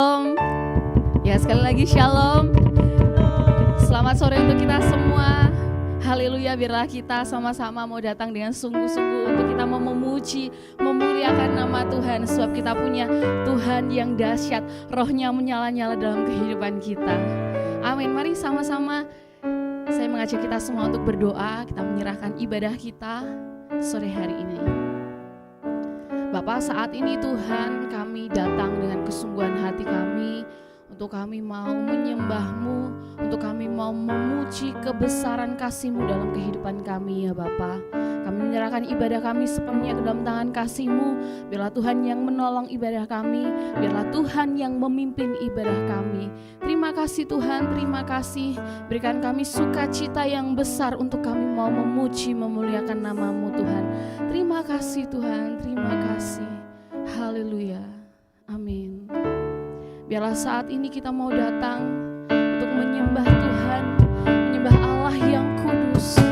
Shalom. Ya, sekali lagi shalom. Selamat sore untuk kita semua. Haleluya, biarlah kita sama-sama mau datang dengan sungguh-sungguh untuk kita mau memuji, memuliakan nama Tuhan. Sebab kita punya Tuhan yang dahsyat, rohnya menyala-nyala dalam kehidupan kita. Amin, mari sama-sama saya mengajak kita semua untuk berdoa. Kita menyerahkan ibadah kita sore hari ini. Bapa, saat ini Tuhan, kami datang dengan kesungguhan hati kami untuk kami mau menyembah-Mu, untuk kami mau memuji kebesaran kasih-Mu dalam kehidupan kami ya Bapa. Kami menyerahkan ibadah kami sepenuhnya ke dalam tangan kasih-Mu. Biarlah Tuhan yang menolong ibadah kami, biarlah Tuhan yang memimpin ibadah kami. Terima kasih Tuhan, terima kasih. Berikan kami sukacita yang besar untuk kami mau memuji, memuliakan nama-Mu Tuhan. Terima kasih Tuhan, terima kasih. Haleluya, amin. Biarlah saat ini kita mau datang untuk menyembah Tuhan, menyembah Allah yang kudus.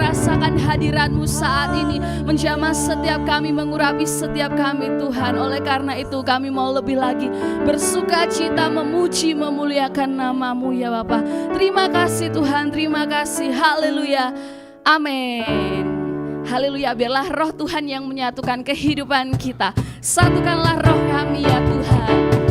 merasakan hadirat-Mu saat ini, menjamah setiap kami, mengurapi setiap kami Tuhan. Oleh karena itu kami mau lebih lagi bersuka cita, memuji, memuliakan nama-Mu ya Bapa. Terima kasih Tuhan, terima kasih. Haleluya. Amin. Haleluya. Biarlah roh Tuhan yang menyatukan kehidupan kita. Satukanlah roh kami ya Tuhan.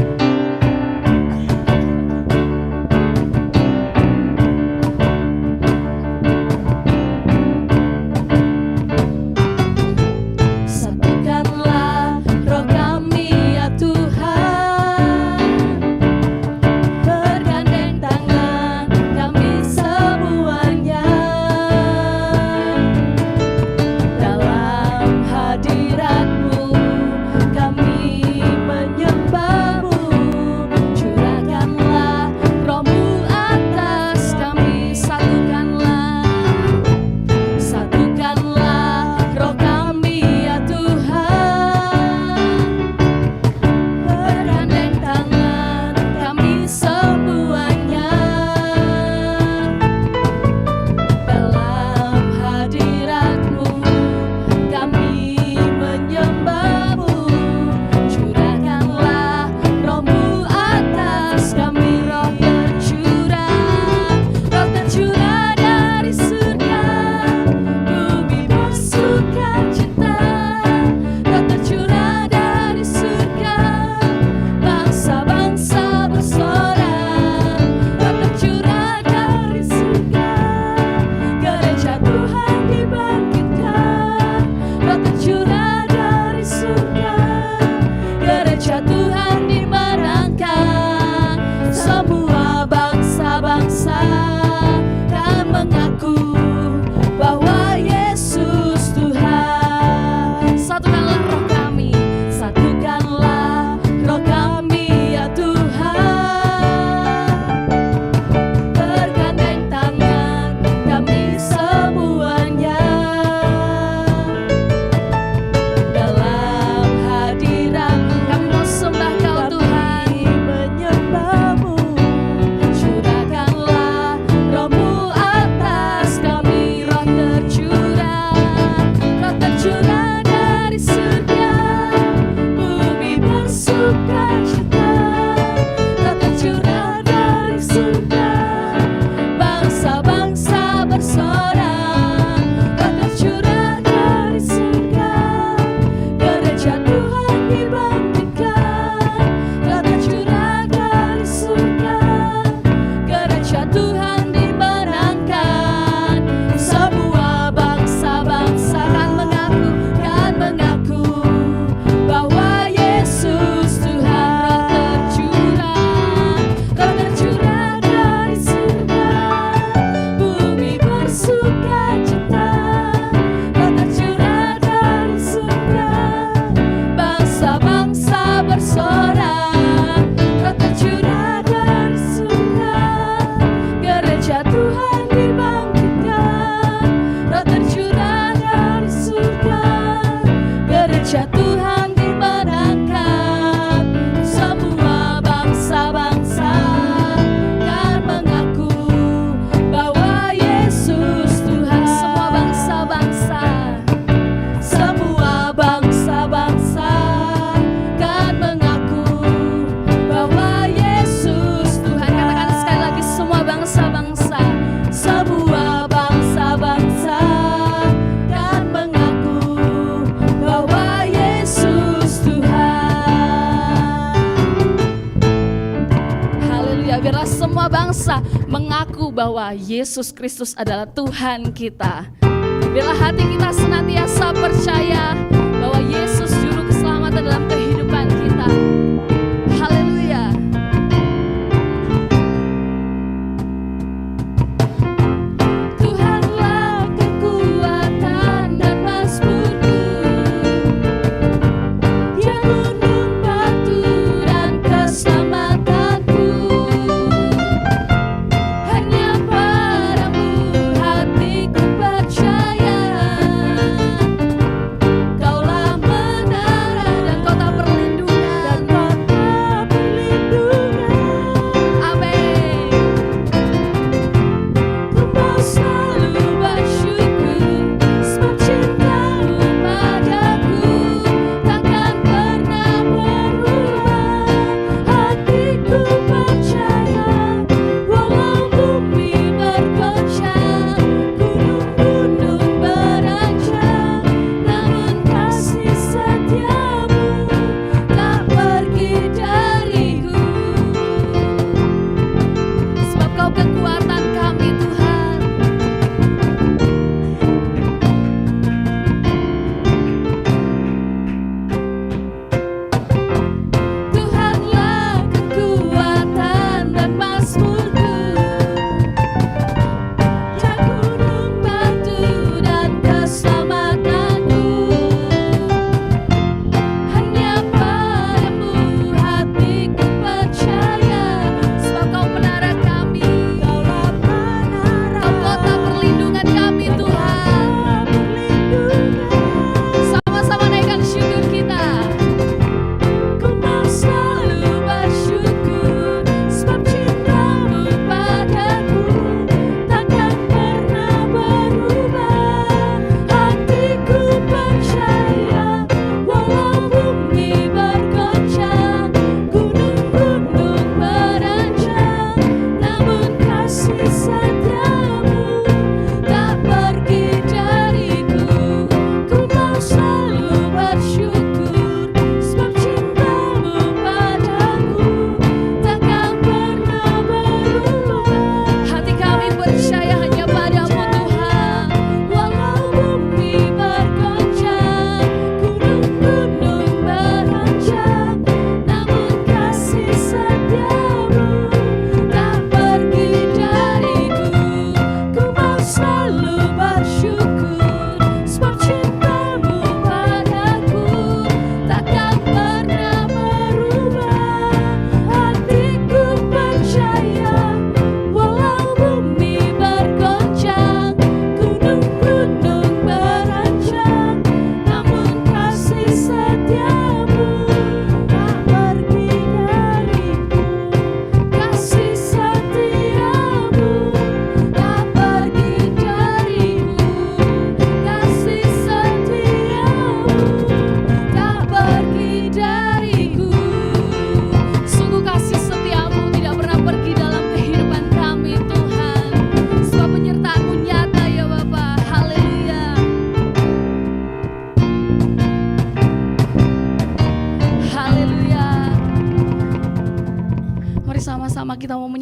bangsa mengaku bahwa Yesus Kristus adalah Tuhan kita. Biarlah hati kita senantiasa percaya bahwa Yesus juru keselamatan dalam kehidupan kita. Haleluya. Tuhanlah kekuatan dan mazmurku, Dia gunung batu dan keselamatanku. Hanya padamu hatiku percaya, Kaulah menara dan kota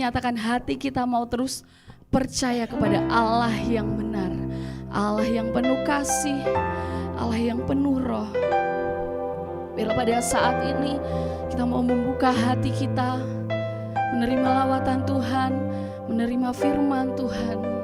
menyatakan hati kita mau terus percaya kepada Allah yang benar, Allah yang penuh kasih, Allah yang penuh roh. Bila pada saat ini kita mau membuka hati kita, menerima lawatan Tuhan, menerima firman Tuhan.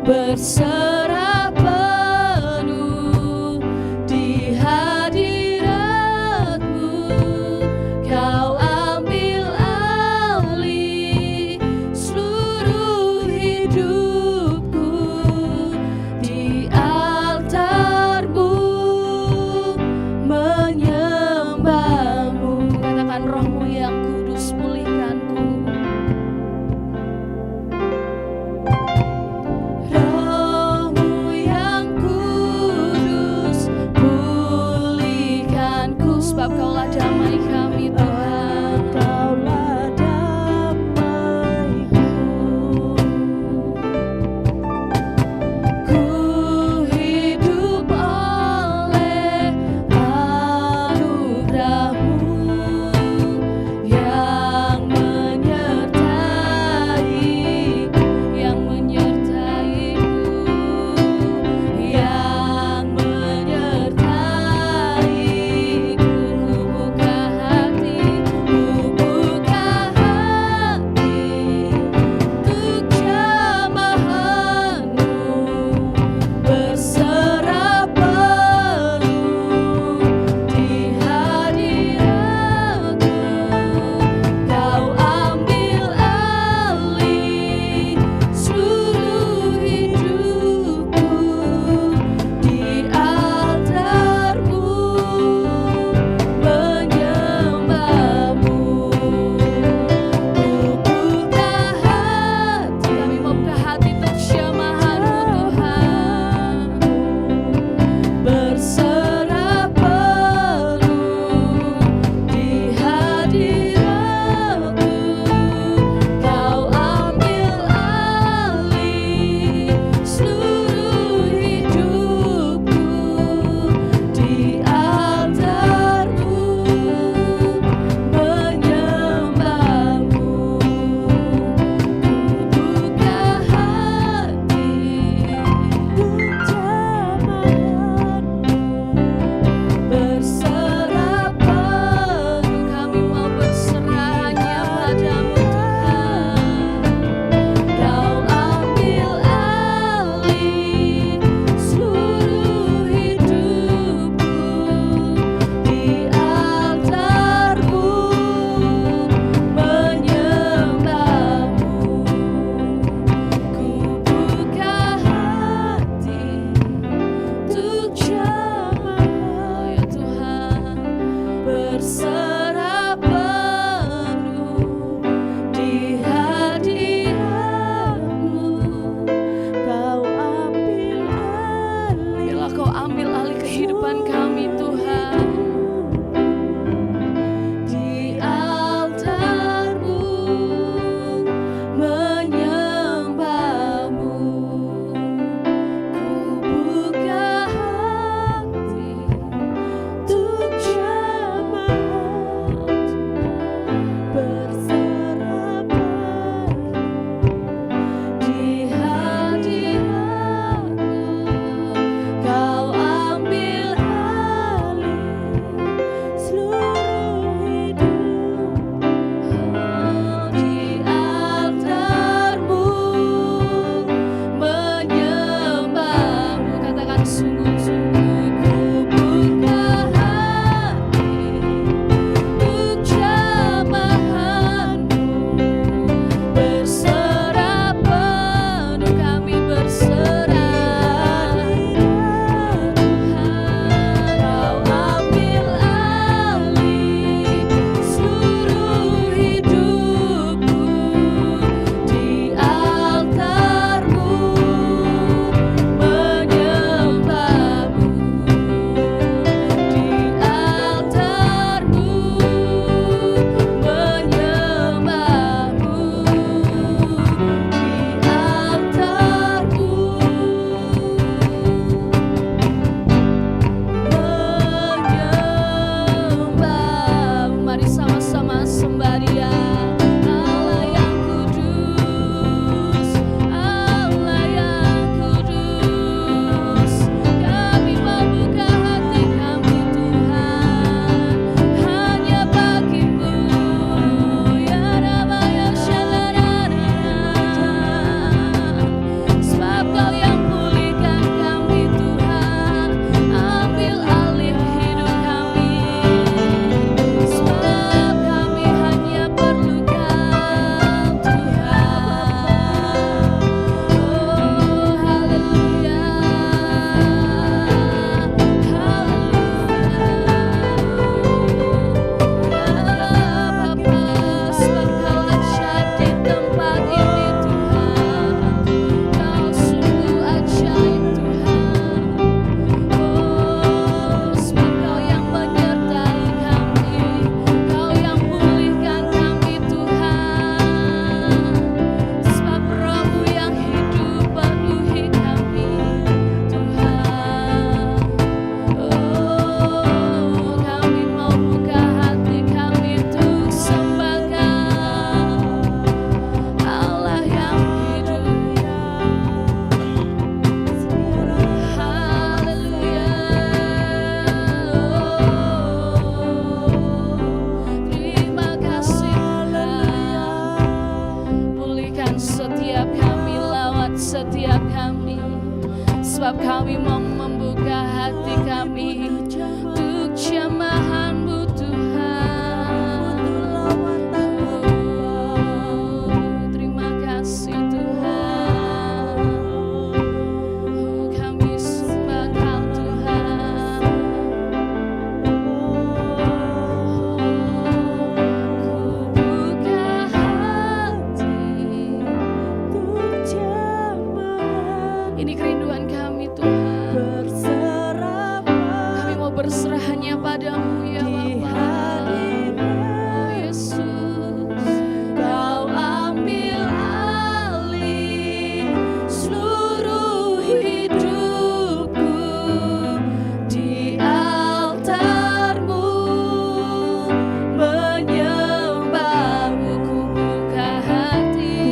Berserah penuh di hadirat-Mu, Kau ambil alih seluruh hidupku di altar-Mu, menyembah-Mu. Katakan Roh-Mu yang kudus pulihkanku. Sebab Kaulah damai kami Tuhan, Kaulah damaiku. Ku hidup oleh anugerah-Mu yang menyertai-Ku, yang menyertai-Ku, yang menyertai-Ku. Sebab kami mau membuka hati kami untuk jamahan-Mu Tuhan. Terima kasih Tuhan. Kami sembah Kau Tuhan. Ku buka hati untuk jamahan. Ini kerinduan kami Tuhan. Kami mau berserah hanya padamu ya Bapa. Oh Yesus, Kau ambil alih seluruh hidupku di altar-Mu, menyembah-Mu. Ku buka hati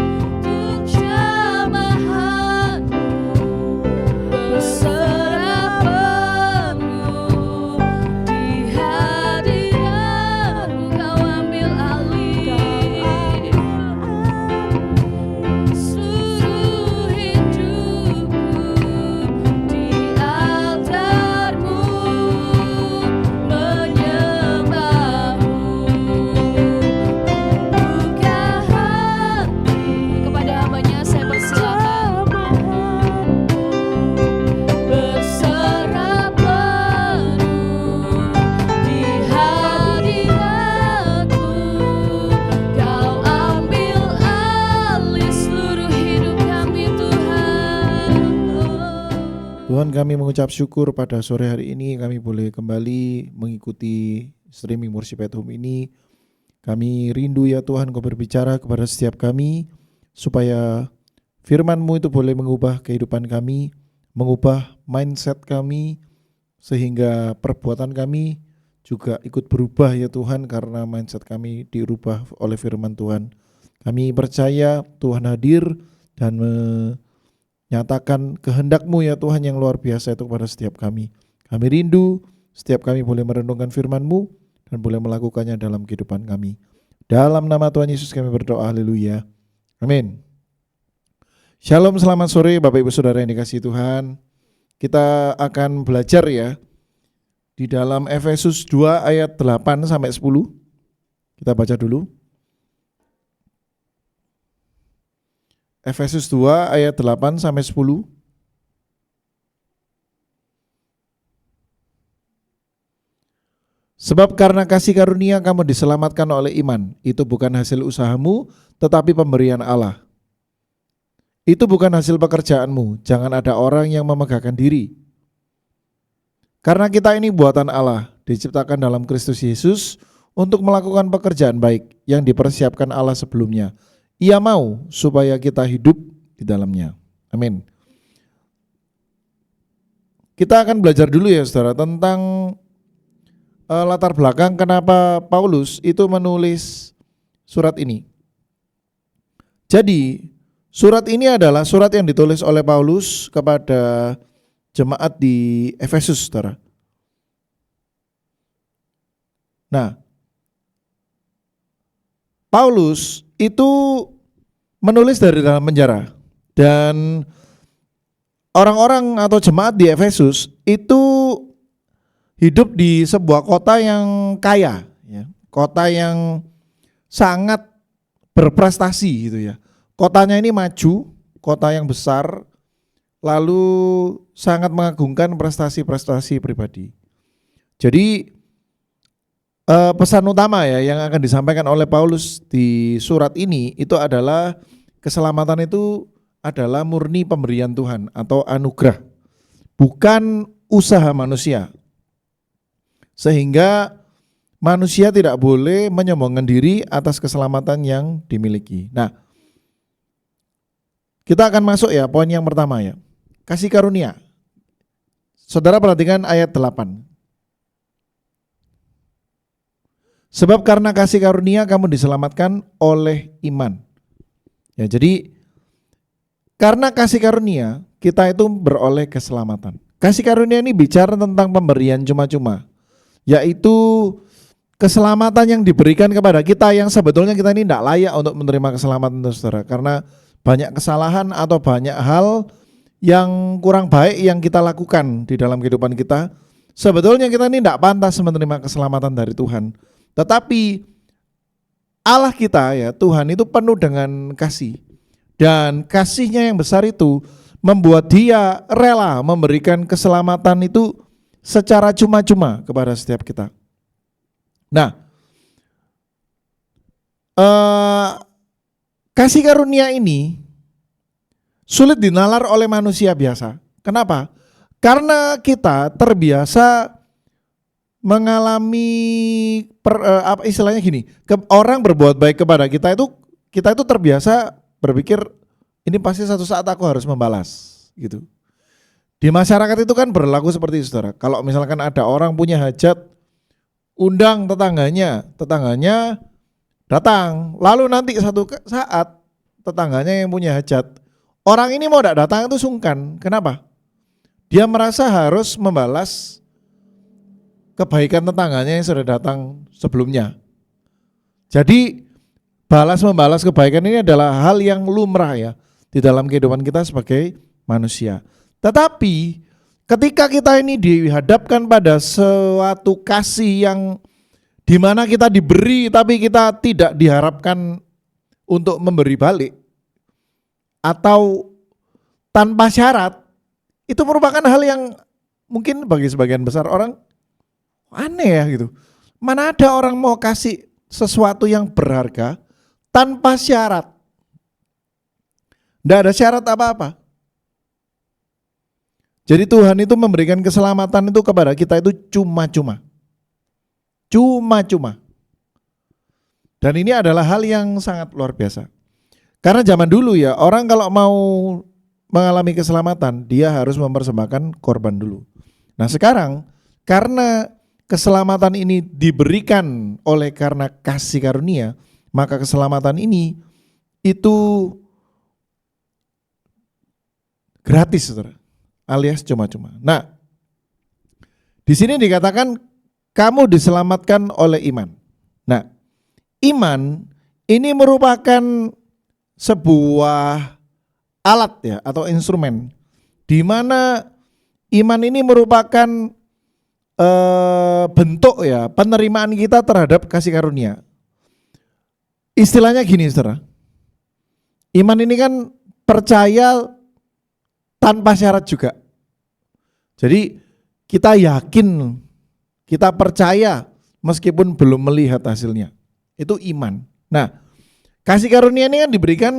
untuk jamahan-Mu, berserah penuh di hadirat-Mu. Kau ambil alih seluruh hidupku di altar-Mu, menyembah-Mu. Buka hati kepada hamba-Nya saya persilakan. Berserah penuh di hadirat-Mu, Kau ambil alih seluruh hidup kami Tuhan. Tuhan, kami mengucap syukur pada sore hari ini kami boleh kembali mengikuti streaming Worship at Home ini. Kami rindu ya Tuhan Kau berbicara kepada setiap kami supaya firman-Mu itu boleh mengubah kehidupan kami, mengubah mindset kami sehingga perbuatan kami juga ikut berubah ya Tuhan karena mindset kami dirubah oleh firman Tuhan. Kami percaya Tuhan hadir dan menyatakan kehendak-Mu ya Tuhan yang luar biasa itu kepada setiap kami. Kami rindu setiap kami boleh merenungkan firman-Mu dan boleh melakukannya dalam kehidupan kami. Dalam nama Tuhan Yesus kami berdoa, haleluya. Amin. Shalom, selamat sore Bapak Ibu Saudara yang dikasihi Tuhan. Kita akan belajar ya di dalam Efesus 2 ayat 8 sampai 10. Kita baca dulu. Efesus 2 ayat 8 sampai 10. Sebab karena kasih karunia kamu diselamatkan oleh iman. Itu bukan hasil usahamu, tetapi pemberian Allah. Itu bukan hasil pekerjaanmu. Jangan ada orang yang memegahkan diri. Karena kita ini buatan Allah, diciptakan dalam Kristus Yesus untuk melakukan pekerjaan baik yang dipersiapkan Allah sebelumnya. Ia mau supaya kita hidup di dalamnya. Amin. Kita akan belajar dulu ya saudara tentang latar belakang kenapa Paulus itu menulis surat ini. Jadi surat ini adalah surat yang ditulis oleh Paulus kepada jemaat di Efesus, saudara. Nah, Paulus itu menulis dari dalam penjara dan orang-orang atau jemaat di Efesus itu hidup di sebuah kota yang kaya, ya, kota yang sangat berprestasi gitu ya. Kotanya ini maju, kota yang besar, lalu sangat mengagungkan prestasi-prestasi pribadi. Jadi pesan utama ya yang akan disampaikan oleh Paulus di surat ini itu adalah keselamatan itu adalah murni pemberian Tuhan atau anugerah, bukan usaha manusia. Sehingga manusia tidak boleh menyombongkan diri atas keselamatan yang dimiliki. Nah, kita akan masuk ya poin yang pertama ya. Kasih karunia. Saudara perhatikan ayat 8. Sebab karena kasih karunia kamu diselamatkan oleh iman. Ya, jadi karena kasih karunia kita itu beroleh keselamatan. Kasih karunia ini bicara tentang pemberian cuma-cuma, yaitu keselamatan yang diberikan kepada kita yang sebetulnya kita ini tidak layak untuk menerima keselamatan itu saudara. Karena banyak kesalahan atau banyak hal yang kurang baik yang kita lakukan di dalam kehidupan kita, sebetulnya kita ini tidak pantas menerima keselamatan dari Tuhan. Tetapi Allah kita ya, Tuhan itu penuh dengan kasih. Dan kasihnya yang besar itu membuat dia rela memberikan keselamatan itu secara cuma-cuma kepada setiap kita. Nah, kasih karunia ini sulit dinalar oleh manusia biasa. Kenapa? Karena kita terbiasa mengalami istilahnya gini, orang berbuat baik kepada kita itu terbiasa berpikir ini pasti satu saat aku harus membalas gitu. Di masyarakat itu kan berlaku seperti itu, saudara. Kalau misalkan ada orang punya hajat, undang tetangganya datang. Lalu nanti satu saat tetangganya yang punya hajat, orang ini mau tidak datang itu sungkan. Kenapa? Dia merasa harus membalas kebaikan tetangganya yang sudah datang sebelumnya. Jadi membalas kebaikan ini adalah hal yang lumrah ya di dalam kehidupan kita sebagai manusia. Tetapi ketika kita ini dihadapkan pada suatu kasih yang dimana kita diberi tapi kita tidak diharapkan untuk memberi balik atau tanpa syarat, itu merupakan hal yang mungkin bagi sebagian besar orang aneh ya gitu. Mana ada orang mau kasih sesuatu yang berharga tanpa syarat. Tidak ada syarat apa-apa. Jadi Tuhan itu memberikan keselamatan itu kepada kita itu cuma-cuma. Cuma-cuma. Dan ini adalah hal yang sangat luar biasa. Karena zaman dulu ya, orang kalau mau mengalami keselamatan, dia harus mempersembahkan korban dulu. Nah sekarang, karena keselamatan ini diberikan oleh karena kasih karunia, maka keselamatan ini itu gratis, saudara, alias cuma-cuma. Nah, di sini dikatakan kamu diselamatkan oleh iman. Nah, iman ini merupakan sebuah alat ya atau instrumen di mana iman ini merupakan bentuk ya penerimaan kita terhadap kasih karunia. Istilahnya gini, saudara. Iman ini kan percaya tanpa syarat juga. Jadi kita yakin, kita percaya meskipun belum melihat hasilnya. Itu iman. Nah, kasih karunia ini kan diberikan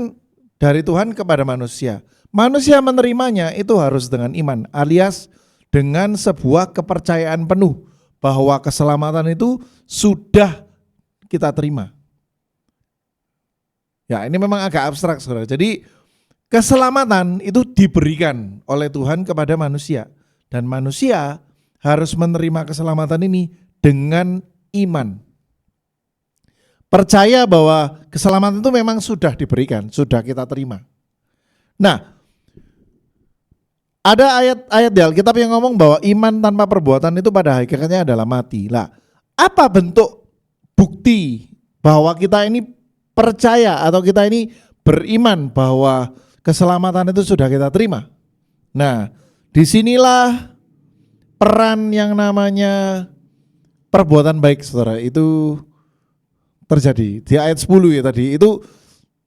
dari Tuhan kepada manusia. Manusia menerimanya itu harus dengan iman, alias dengan sebuah kepercayaan penuh bahwa keselamatan itu sudah kita terima. Ya, ini memang agak abstrak, saudara. Jadi keselamatan itu diberikan oleh Tuhan kepada manusia. Dan manusia harus menerima keselamatan ini dengan iman. Percaya bahwa keselamatan itu memang sudah diberikan, sudah kita terima. Nah, ada ayat-ayat di Alkitab yang ngomong bahwa iman tanpa perbuatan itu pada hakikatnya adalah mati. Lah, apa bentuk bukti bahwa kita ini percaya atau kita ini beriman bahwa keselamatan itu sudah kita terima? Nah, disinilah peran yang namanya perbuatan baik, saudara, itu terjadi. Di ayat 10 ya tadi, itu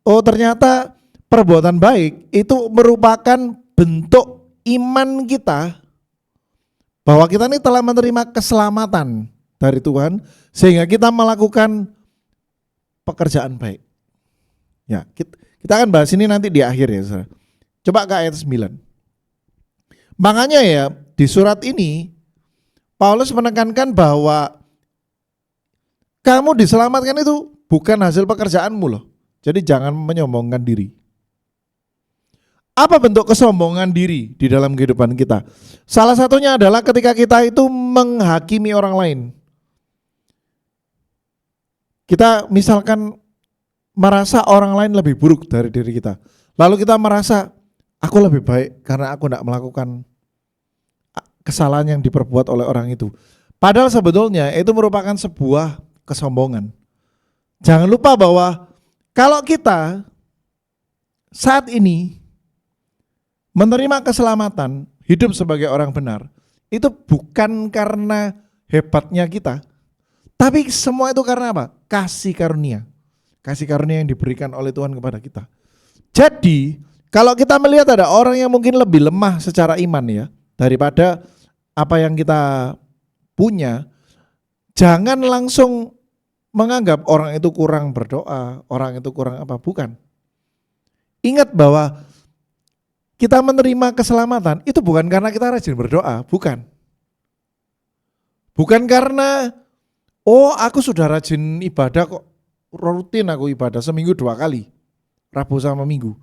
ternyata perbuatan baik itu merupakan bentuk iman kita bahwa kita ini telah menerima keselamatan dari Tuhan sehingga kita melakukan pekerjaan baik. Ya, kita akan bahas ini nanti di akhir ya, saudara. Coba ke ayat 9. Makanya ya di surat ini Paulus menekankan bahwa kamu diselamatkan itu bukan hasil pekerjaanmu loh. Jadi jangan menyombongkan diri. Apa bentuk kesombongan diri di dalam kehidupan kita? Salah satunya adalah ketika kita itu menghakimi orang lain. Kita misalkan merasa orang lain lebih buruk dari diri kita. Lalu kita merasa aku lebih baik karena aku tidak melakukan kesalahan yang diperbuat oleh orang itu. Padahal sebetulnya itu merupakan sebuah kesombongan. Jangan lupa bahwa kalau kita saat ini menerima keselamatan, hidup sebagai orang benar, itu bukan karena hebatnya kita, tapi semua itu karena apa? Kasih karunia. Kasih karunia yang diberikan oleh Tuhan kepada kita. Jadi, kalau kita melihat ada orang yang mungkin lebih lemah secara iman ya, daripada apa yang kita punya, jangan langsung menganggap orang itu kurang berdoa, orang itu kurang apa, bukan. Ingat bahwa kita menerima keselamatan itu bukan karena kita rajin berdoa, bukan. Bukan karena, oh aku sudah rajin ibadah kok, rutin aku ibadah seminggu 2 kali, Rabu sama Minggu.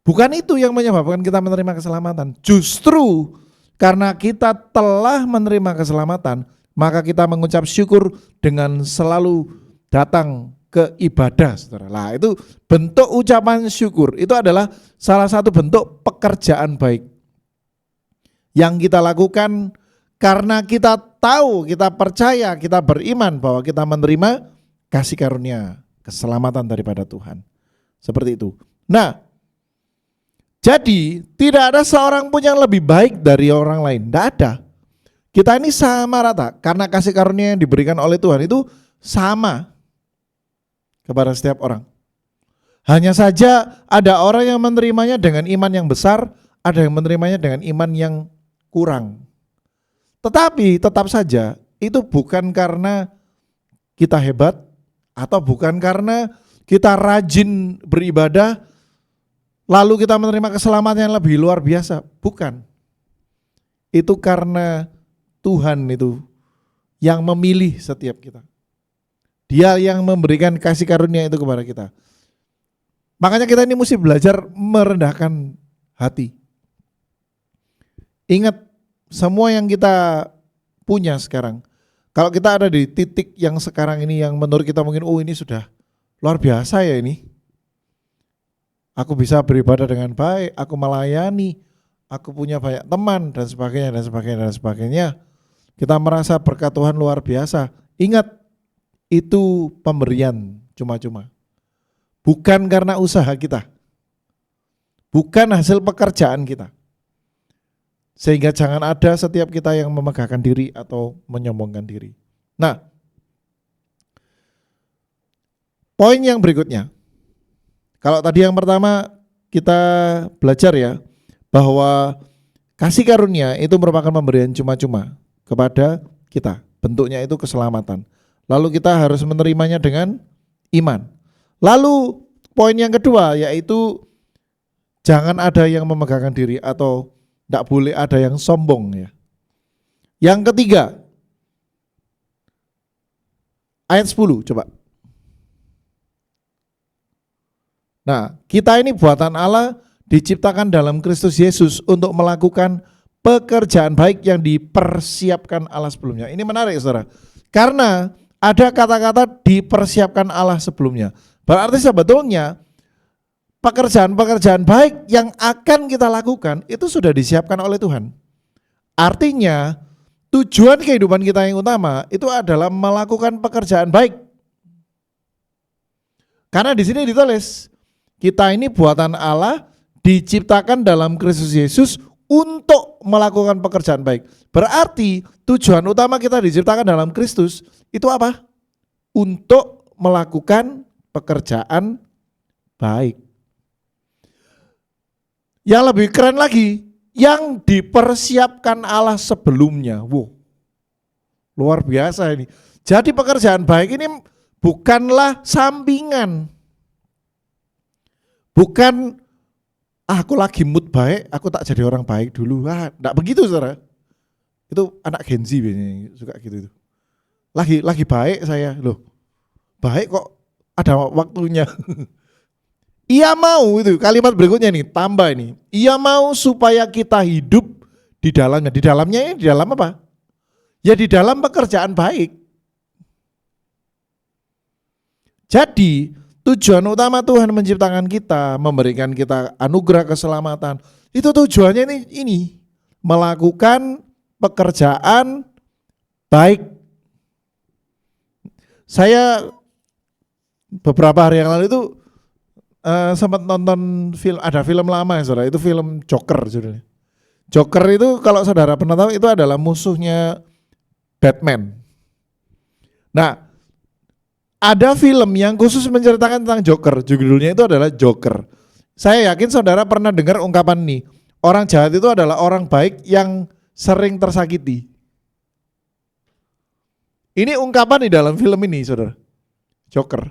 Bukan itu yang menyebabkan kita menerima keselamatan. Justru karena kita telah menerima keselamatan, maka kita mengucap syukur dengan selalu datang ke ibadah, saudara. Lah itu bentuk ucapan syukur. Itu adalah salah satu bentuk pekerjaan baik yang kita lakukan karena kita tahu, kita percaya, kita beriman bahwa kita menerima kasih karunia, keselamatan daripada Tuhan. Seperti itu. Nah, jadi tidak ada seorang pun yang lebih baik dari orang lain. Tidak ada. Kita ini sama rata karena kasih karunia yang diberikan oleh Tuhan itu sama kepada setiap orang. Hanya saja ada orang yang menerimanya dengan iman yang besar, ada yang menerimanya dengan iman yang kurang. Tetapi tetap saja itu bukan karena kita hebat, atau bukan karena kita rajin beribadah lalu kita menerima keselamatan yang lebih luar biasa, bukan. Itu karena Tuhan itu yang memilih setiap kita. Dia yang memberikan kasih karunia itu kepada kita. Makanya kita ini mesti belajar merendahkan hati. Ingat, semua yang kita punya sekarang, kalau kita ada di titik yang sekarang ini yang menurut kita mungkin, oh ini sudah luar biasa ya ini. Aku bisa beribadah dengan baik, aku melayani, aku punya banyak teman dan sebagainya dan sebagainya dan sebagainya. Kita merasa berkat Tuhan luar biasa. Ingat, itu pemberian cuma-cuma. Bukan karena usaha kita. Bukan hasil pekerjaan kita. Sehingga jangan ada setiap kita yang memegahkan diri atau menyombongkan diri. Nah, poin yang berikutnya. Kalau tadi yang pertama kita belajar ya, bahwa kasih karunia itu merupakan pemberian cuma-cuma kepada kita. Bentuknya itu keselamatan. Lalu kita harus menerimanya dengan iman. Lalu poin yang kedua yaitu jangan ada yang memegahkan diri atau tidak boleh ada yang sombong ya. Yang ketiga, ayat 10 coba. Nah, kita ini buatan Allah, diciptakan dalam Kristus Yesus untuk melakukan pekerjaan baik yang dipersiapkan Allah sebelumnya. Ini menarik saudara, karena ada kata-kata dipersiapkan Allah sebelumnya. Berarti sebetulnya pekerjaan-pekerjaan baik yang akan kita lakukan itu sudah disiapkan oleh Tuhan. Artinya tujuan kehidupan kita yang utama itu adalah melakukan pekerjaan baik. Karena di sini ditulis, kita ini buatan Allah, diciptakan dalam Kristus Yesus untuk melakukan pekerjaan baik. Berarti tujuan utama kita diciptakan dalam Kristus itu apa? Untuk melakukan pekerjaan baik. Yang lebih keren lagi, yang dipersiapkan Allah sebelumnya. Wow, luar biasa ini. Jadi pekerjaan baik ini bukanlah sampingan. Bukan, aku lagi mood baik, aku tak jadi orang baik dulu. Enggak begitu saudara. Itu anak Gen Z biasanya suka gitu itu. Lagi baik saya, loh baik kok ada waktunya. Ia mau, itu kalimat berikutnya nih, tambah ini. Ia mau supaya kita hidup di dalamnya. Di dalamnya ini, di dalam apa? Ya di dalam pekerjaan baik. Jadi tujuan utama Tuhan menciptakan kita, memberikan kita anugerah keselamatan, itu tujuannya ini melakukan pekerjaan baik. Saya beberapa hari yang lalu itu sempat nonton ada film lama ya saudara, itu film Joker judulnya. Joker itu kalau saudara pernah tahu itu adalah musuhnya Batman. Nah, ada film yang khusus menceritakan tentang Joker, judulnya itu adalah Joker. Saya yakin saudara pernah dengar ungkapan ini, orang jahat itu adalah orang baik yang sering tersakiti. Ini ungkapan di dalam film ini saudara, Joker.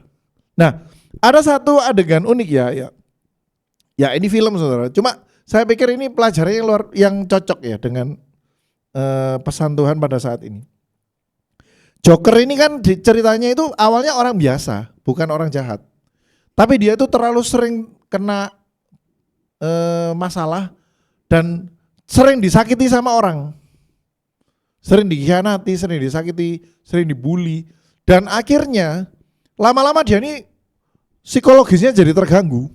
Nah, ada satu adegan unik ya ini film saudara, cuma saya pikir ini pelajaran yang cocok ya dengan pesan Tuhan pada saat ini. Joker ini kan ceritanya itu awalnya orang biasa, bukan orang jahat. Tapi dia itu terlalu sering kena masalah dan sering disakiti sama orang. Sering dikhianati, sering disakiti, sering dibully. Dan akhirnya lama-lama dia ini psikologisnya jadi terganggu.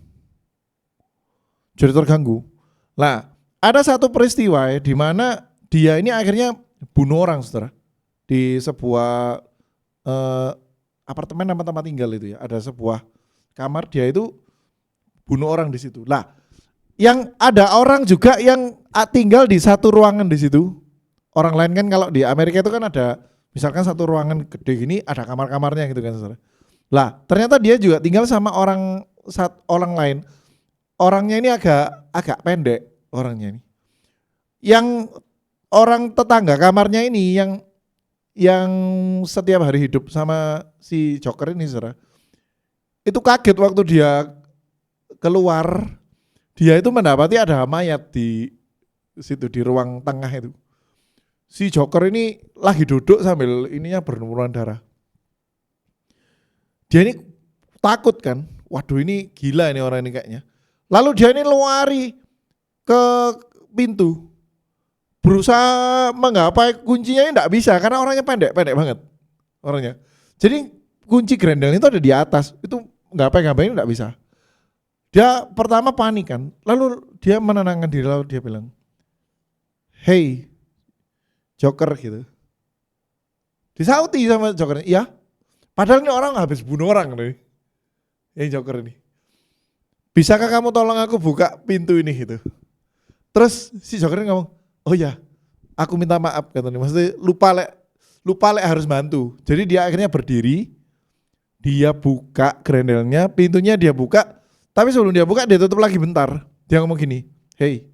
Nah, ada satu peristiwa di mana dia ini akhirnya bunuh orang saudara. Di sebuah apartemen sama tempat tinggal itu ya, ada sebuah kamar, dia itu bunuh orang di situ. Lah, yang ada orang juga yang tinggal di satu ruangan di situ. Orang lain kan kalau di Amerika itu kan ada misalkan satu ruangan gede gini, ada kamar-kamarnya gitu kan saudara. Lah, ternyata dia juga tinggal sama orang lain. Orangnya ini agak pendek orangnya ini. Yang orang tetangga kamarnya ini yang setiap hari hidup sama si Joker ini saudara, itu kaget waktu dia keluar, dia itu mendapati ada mayat di situ di ruang tengah itu. Si Joker ini lagi duduk sambil ininya berlumuran darah. Dia ini takut kan, waduh ini gila ini orang ini kayaknya. Lalu dia ini lari ke pintu, berusaha menggapai kuncinya ini enggak bisa karena orangnya pendek banget orangnya. Jadi kunci grendel itu ada di atas, itu ngapain enggak bisa. Dia pertama panik kan, lalu dia menenangkan diri, lalu dia bilang, "Hey, Joker," gitu. Disauti sama Joker, "Iya." Padahal ini orang habis bunuh orang nih. Yang Joker ini. "Bisakah kamu tolong aku buka pintu ini?" gitu. Terus si Joker ini ngomong, "Oh ya, aku minta maaf," katanya. Maksudnya lupa lek harus bantu. Jadi dia akhirnya berdiri, dia buka grendelnya, pintunya dia buka, tapi sebelum dia buka dia tutup lagi bentar. Dia ngomong gini, "Hey,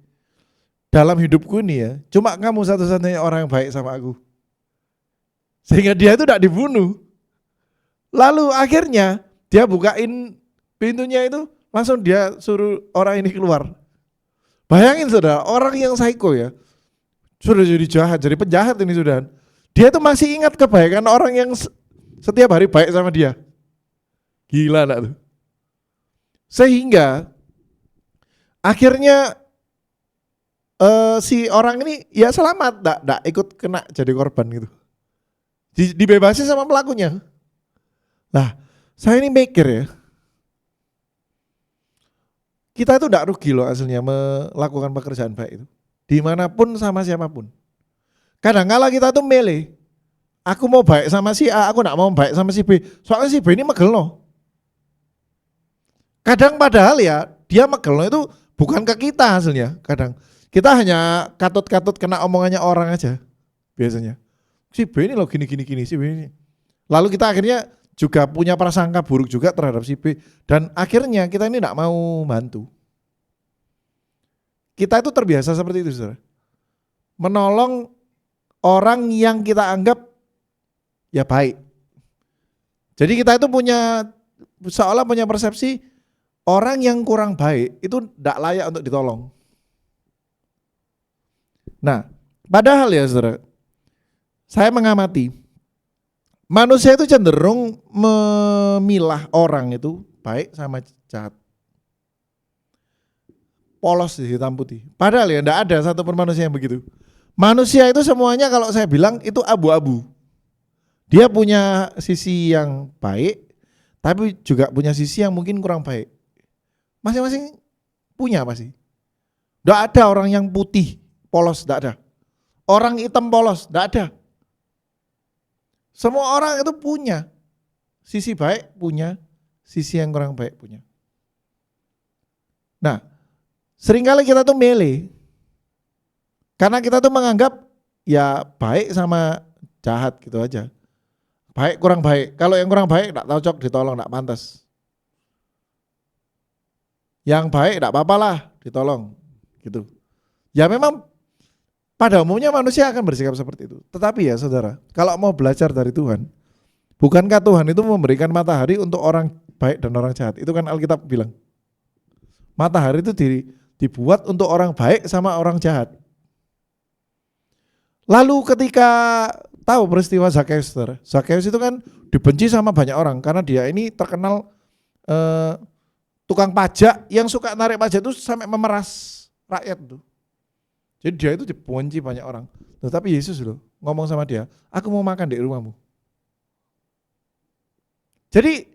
dalam hidupku ini ya, cuma kamu satu-satunya orang yang baik sama aku." Sehingga dia itu tidak dibunuh. Lalu akhirnya dia bukain pintunya itu, langsung dia suruh orang ini keluar. Bayangin saudara, orang yang psycho ya, sudah jadi jahat, jadi penjahat ini sudah. Dia itu masih ingat kebaikan orang yang setiap hari baik sama dia. Gila enggak tuh? Sehingga akhirnya si orang ini ya selamat, enggak ikut kena jadi korban gitu. Dibebasi sama pelakunya. Lah, saya ini mikir ya, kita itu enggak rugi loh aslinya melakukan pekerjaan baik itu. Dimanapun sama siapapun. Kadang-kala kita tuh milih, aku mau baik sama si A, aku enggak mau baik sama si B. Soalnya si B ini megelno. Kadang padahal ya, dia megelno itu bukan ke kita hasilnya. Kadang kita hanya katut-katut kena omongannya orang aja biasanya. Si B ini loh gini si B ini. Lalu kita akhirnya juga punya prasangka buruk juga terhadap si B. Dan akhirnya kita ini enggak mau bantu. Kita itu terbiasa seperti itu saudara. Menolong orang yang kita anggap ya baik. Jadi kita itu seolah punya persepsi orang yang kurang baik itu tidak layak untuk ditolong. Nah, padahal ya saudara, saya mengamati manusia itu cenderung memilah orang itu baik sama jahat. Polos hitam putih. Padahal ya enggak ada satupun manusia yang begitu. Manusia itu semuanya kalau saya bilang itu abu-abu. Dia punya sisi yang baik, tapi juga punya sisi yang mungkin kurang baik. Masing-masing punya pasti. Enggak ada orang yang putih polos, enggak ada. Orang hitam polos, enggak ada. Semua orang itu punya sisi baik, punya sisi yang kurang baik punya. Nah, seringkali kita tuh milih. Karena kita tuh menganggap ya baik sama jahat gitu aja. Baik kurang baik. Kalau yang kurang baik enggak cocok ditolong, enggak pantas. Yang baik enggak apa-apalah ditolong gitu. Ya memang pada umumnya manusia akan bersikap seperti itu. Tetapi ya saudara, kalau mau belajar dari Tuhan, bukankah Tuhan itu memberikan matahari untuk orang baik dan orang jahat? Itu kan Alkitab bilang. Matahari itu dibuat untuk orang baik sama orang jahat. Lalu ketika tahu peristiwa Zakheus, Zakheus itu kan dibenci sama banyak orang karena dia ini terkenal tukang pajak yang suka narik pajak itu sampai memeras rakyat itu. Jadi dia itu dibenci banyak orang. Tetapi Yesus loh ngomong sama dia, aku mau makan di rumahmu. Jadi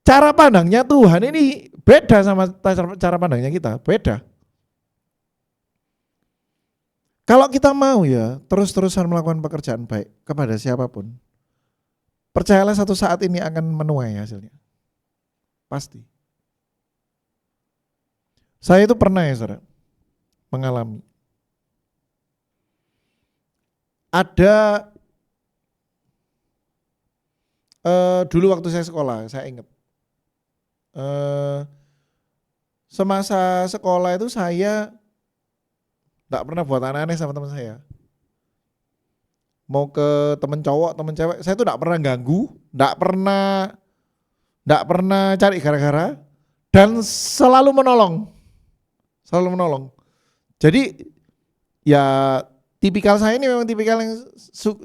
cara pandangnya Tuhan ini beda sama cara pandangnya kita, beda. Kalau kita mau ya terus-terusan melakukan pekerjaan baik kepada siapapun, percayalah satu saat ini akan menuai hasilnya. Pasti. Saya itu pernah ya saudara, mengalami. Ada dulu waktu saya sekolah, saya ingat. Semasa sekolah itu saya enggak pernah buat aneh-aneh sama teman saya. Mau ke teman cowok, teman cewek, saya tuh enggak pernah ganggu, enggak pernah cari gara-gara, dan selalu menolong. Selalu menolong. Jadi ya tipikal saya ini memang tipikal yang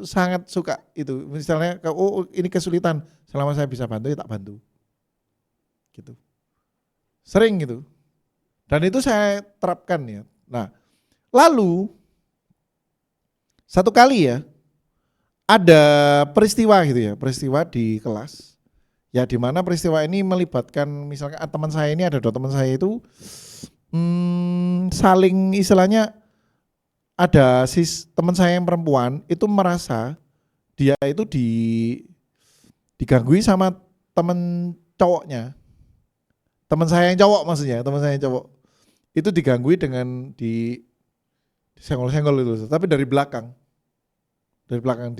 sangat suka itu. Misalnya oh ini kesulitan, selama saya bisa bantu ya tak bantu. Gitu. Sering gitu. Dan itu saya terapkan ya. Nah, lalu satu kali ya ada peristiwa gitu ya, peristiwa di kelas. Ya di mana peristiwa ini melibatkan misalkan teman saya ini ada dua teman saya itu saling istilahnya ada teman saya yang perempuan itu merasa dia itu diganggui sama teman cowoknya. Teman saya yang cowok maksudnya, teman saya yang cowok. Itu diganggui dengan senggol-senggol itu, tapi dari belakang. Dari belakang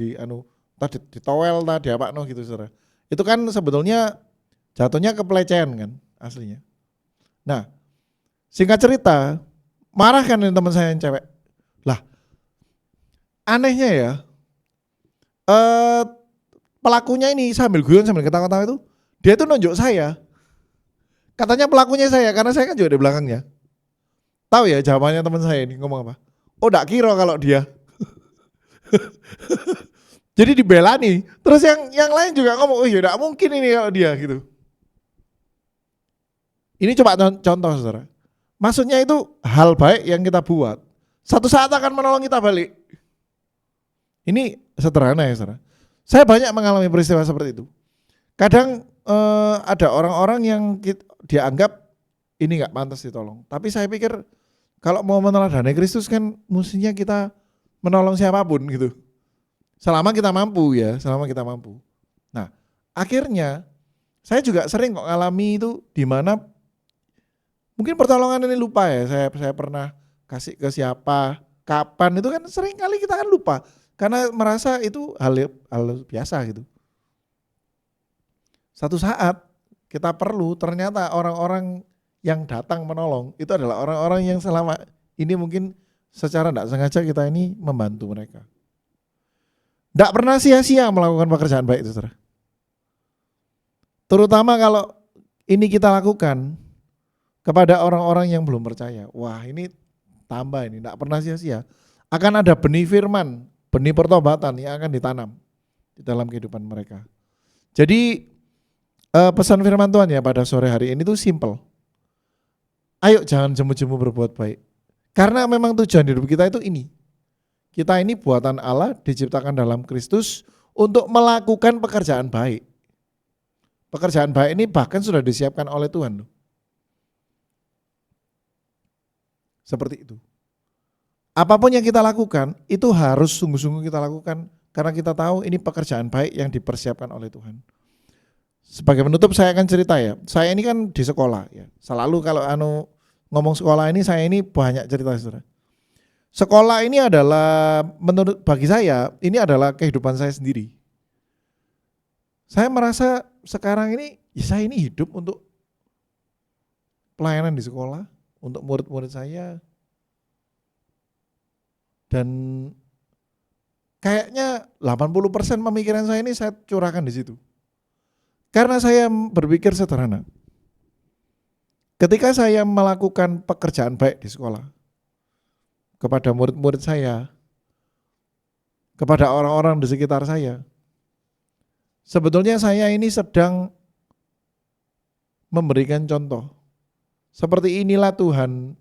tadi ditowel tadi apa gitu saudara. Itu kan sebetulnya jatuhnya kepelecehan kan aslinya. Nah, singkat cerita, marah kan teman saya yang cewek. Lah, anehnya ya, pelakunya ini sambil guyon sambil ketawa-ketawa itu, dia tuh nunjuk saya. Katanya pelakunya saya karena saya kan juga di belakangnya. Tahu ya jawabannya teman saya ini ngomong apa? Oh, enggak kira kalau dia. Jadi dibela nih. Terus yang lain juga ngomong, oh ya enggak mungkin ini kalau dia gitu. Ini coba contoh saudara. Maksudnya itu hal baik yang kita buat. Satu saat akan menolong kita balik. Ini sederhana ya saudara. Saya banyak mengalami peristiwa seperti itu. Kadang ada orang-orang yang dia anggap ini enggak pantas ditolong. Tapi saya pikir kalau mau meneladani Kristus kan mestinya kita menolong siapapun gitu. Selama kita mampu ya, selama kita mampu. Nah, akhirnya saya juga sering kok ngalami itu di mana mungkin pertolongan ini lupa ya, saya pernah kasih ke siapa, kapan itu kan sering kali kita kan lupa karena merasa itu hal biasa gitu. Satu saat kita perlu, ternyata orang-orang yang datang menolong itu adalah orang-orang yang selama ini mungkin secara tidak sengaja kita ini membantu mereka. Tidak pernah sia-sia melakukan pekerjaan baik itu saudara. Terutama kalau ini kita lakukan kepada orang-orang yang belum percaya. Wah ini tambah ini, tidak pernah sia-sia. Akan ada benih firman, benih pertobatan yang akan ditanam di dalam kehidupan mereka. Jadi pesan firman Tuhan ya pada sore hari ini tuh simple. Ayo jangan jemu-jemu berbuat baik. Karena memang tujuan hidup kita itu ini. Kita ini buatan Allah diciptakan dalam Kristus untuk melakukan pekerjaan baik. Pekerjaan baik ini bahkan sudah disiapkan oleh Tuhan. Seperti itu. Apapun yang kita lakukan itu harus sungguh-sungguh kita lakukan karena kita tahu ini pekerjaan baik yang dipersiapkan oleh Tuhan. Sebagai penutup saya akan cerita ya. Saya ini kan di sekolah ya. Selalu kalau ngomong sekolah ini saya ini banyak cerita, saudara. Sekolah ini adalah bagi saya ini adalah kehidupan saya sendiri. Saya merasa sekarang ini ya saya ini hidup untuk pelayanan di sekolah, untuk murid-murid saya. Dan kayaknya 80% pemikiran saya ini saya curahkan di situ. Karena saya berpikir sederhana. Ketika saya melakukan pekerjaan baik di sekolah, kepada murid-murid saya, kepada orang-orang di sekitar saya, sebetulnya saya ini sedang memberikan contoh. Seperti inilah Tuhan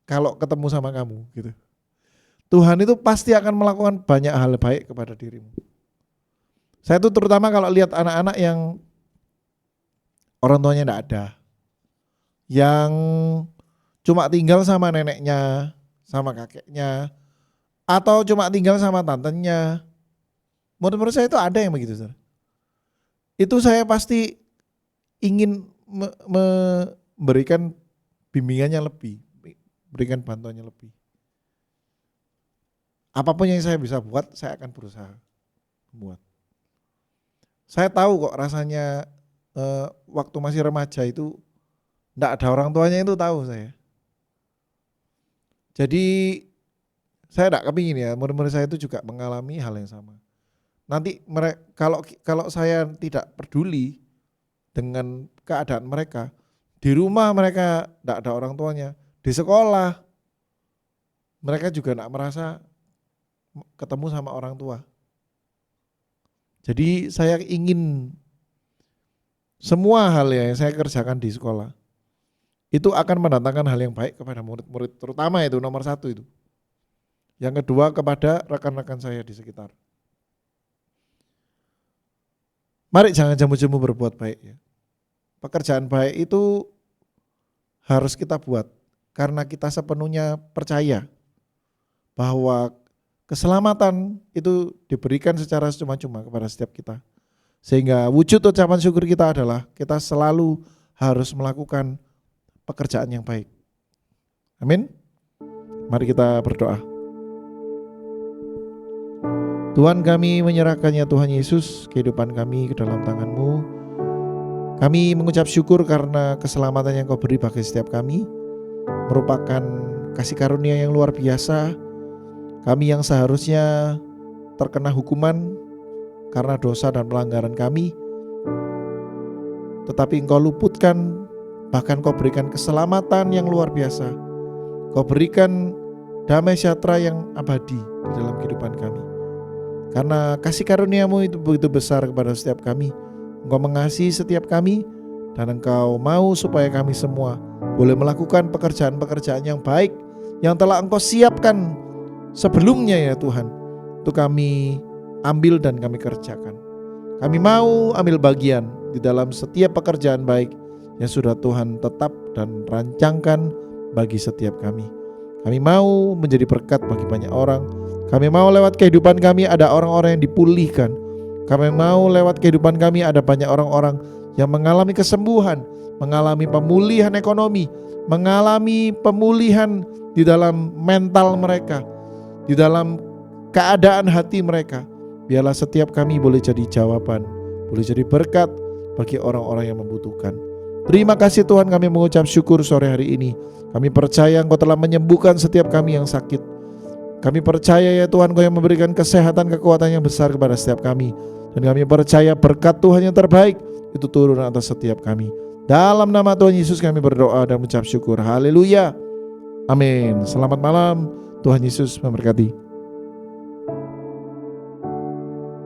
kalau ketemu sama kamu gitu. Tuhan itu pasti akan melakukan banyak hal baik kepada dirimu. Saya tuh terutama kalau lihat anak-anak yang orang tuanya enggak ada, yang cuma tinggal sama neneknya, sama kakeknya, atau cuma tinggal sama tantenya. Menurut saya itu ada yang begitu, saudara. Itu saya pasti ingin memberikan bimbingannya lebih, berikan bantuannya lebih. Apapun yang saya bisa buat, saya akan berusaha buat. Saya tahu kok rasanya waktu masih remaja itu enggak ada orang tuanya, itu tahu saya. Jadi saya enggak kepingin ya murid-murid saya itu juga mengalami hal yang sama. Nanti kalau saya tidak peduli dengan keadaan mereka, di rumah mereka enggak ada orang tuanya, di sekolah mereka juga enggak merasa ketemu sama orang tua. Jadi saya ingin semua hal yang saya kerjakan di sekolah itu akan mendatangkan hal yang baik kepada murid-murid, terutama itu nomor 1 itu. Yang kedua kepada rekan-rekan saya di sekitar. Mari jangan jemu-jemu berbuat baik ya. Pekerjaan baik itu harus kita buat karena kita sepenuhnya percaya bahwa keselamatan itu diberikan secara cuma-cuma kepada setiap kita. Sehingga wujud ucapan syukur kita adalah kita selalu harus melakukan pekerjaan yang baik. Amin. Mari kita berdoa. Tuhan, kami menyerahkannya Tuhan Yesus kehidupan kami ke dalam tangan-Mu. Kami mengucap syukur karena keselamatan yang Kau beri bagi setiap kami merupakan kasih karunia yang luar biasa. Kami yang seharusnya terkena hukuman karena dosa dan pelanggaran kami, tetapi Engkau luputkan, bahkan Kau berikan keselamatan yang luar biasa. Kau berikan damai sejahtera yang abadi di dalam kehidupan kami. Karena kasih karunia-Mu itu begitu besar kepada setiap kami. Engkau mengasihi setiap kami dan Engkau mau supaya kami semua boleh melakukan pekerjaan-pekerjaan yang baik yang telah Engkau siapkan sebelumnya ya Tuhan, untuk kami ambil dan kami kerjakan. Kami mau ambil bagian di dalam setiap pekerjaan baik yang sudah Tuhan tetap dan rancangkan bagi setiap kami. Kami mau menjadi berkat bagi banyak orang. Kami mau lewat kehidupan kami ada orang-orang yang dipulihkan. Kami mau lewat kehidupan kami ada banyak orang-orang yang mengalami kesembuhan, mengalami pemulihan ekonomi, mengalami pemulihan di dalam mental mereka, di dalam keadaan hati mereka. Biarlah setiap kami boleh jadi jawaban, boleh jadi berkat bagi orang-orang yang membutuhkan. Terima kasih Tuhan, kami mengucap syukur sore hari ini. Kami percaya Engkau telah menyembuhkan setiap kami yang sakit. Kami percaya ya Tuhan, Engkau yang memberikan kesehatan, kekuatan yang besar kepada setiap kami. Dan kami percaya berkat Tuhan yang terbaik itu turun atas setiap kami. Dalam nama Tuhan Yesus kami berdoa dan mengucap syukur. Haleluya. Amin. Selamat malam. Tuhan Yesus memberkati.